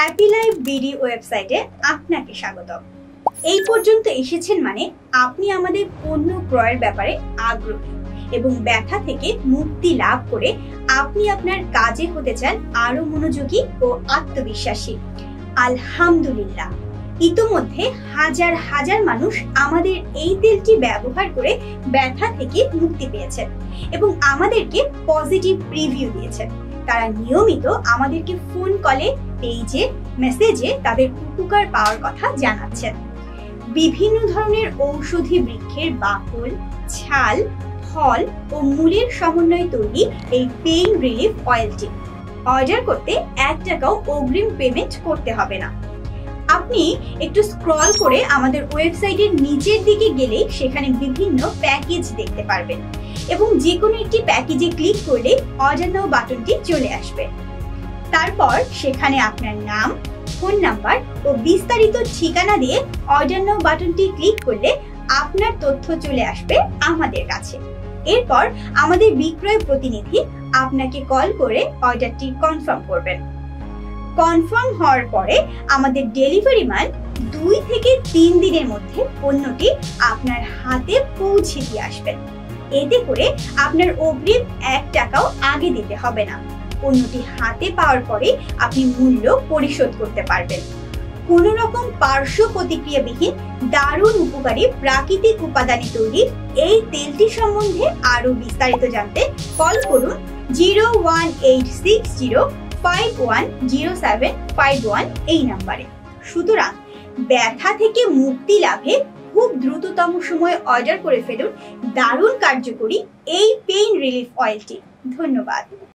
Happy life BD ওয়েবসাইটে আপনাকে স্বাগত। এই পর্যন্ত এসেছেন মানে আপনি আমাদের পণ্য ক্রয়ের ব্যাপারে আগ্রহী এবং ব্যথা থেকে মুক্তি লাভ করে আপনি আপনার কাজে হতে চান আরো মনোযোগী ও আত্মবিশ্বাসী। আলহামদুলিল্লাহ, ইতোমধ্যে হাজার হাজার মানুষ আমাদের এই তেলটি ব্যবহার করে ব্যথা থেকে মুক্তি পেয়েছেন এবং আমাদেরকে পজিটিভ রিভিউ দিয়েছেন। তারা নিয়মিত আমাদেরকে ফোন কলে, পেজে, মেসেজে তাদের উপকার পাওয়ার কথা জানাচ্ছেন। বিভিন্ন ধরনের ঔষধি বৃক্ষের বাকল, ছাল, ফল ও মূলের সমন্বয়ে তৈরি এই পেইন রিলিফ অয়েলটি অর্ডার করতে 1 টাকাও অগ্রিম পেমেন্ট করতে হবে না। আপনি একটু স্ক্রল করে আমাদের ওয়েবসাইটের নিচের দিকে গেলেই সেখানে বিভিন্ন প্যাকেজ দেখতে পারবেন এবং যে কোনো একটি প্যাকেজে ক্লিক করলে অর্ডার নাও বাটনটি চলে আসবে। তারপর সেখানে আপনার নাম, ফোন নাম্বার ও বিস্তারিত ঠিকানা দিয়ে অর্ডার নাও বাটনটি ক্লিক করলে আপনার তথ্য চলে আসবে আমাদের কাছে। এরপর আমাদের বিক্রয় প্রতিনিধি আপনাকে কল করে অর্ডারটি কনফার্ম করবেন। কনফার্ম হওয়ার পরে আমাদের ডেলিভারি ম্যান 2 থেকে 3 দিনের মধ্যে পণ্যটি আপনার হাতে পৌঁছে দিয়ে আসবেন। এতে করে আপনার অগ্রিম 1 টাকাও আগে দিতে হবে না। পণ্যটি হাতে পাওয়ার পরে আপনি মূল্য পরিশোধ করতে পারবেন। কোনো রকম পার্শ্ব প্রতিক্রিয়াবিহীন দারুণ উপকারী প্রাকৃতিক উপাদানে তৈরি এই তেলটি সম্বন্ধে আরো বিস্তারিত জানতে কল করুন 01860510751 এই নাম্বারে। সুতরাং ব্যথা থেকে মুক্তি লাভে খুব দ্রুততম সময়ে অর্ডার করে ফেলুন দারুণ কার্যকরী এই পেইন রিলিফ অয়েলটি। ধন্যবাদ।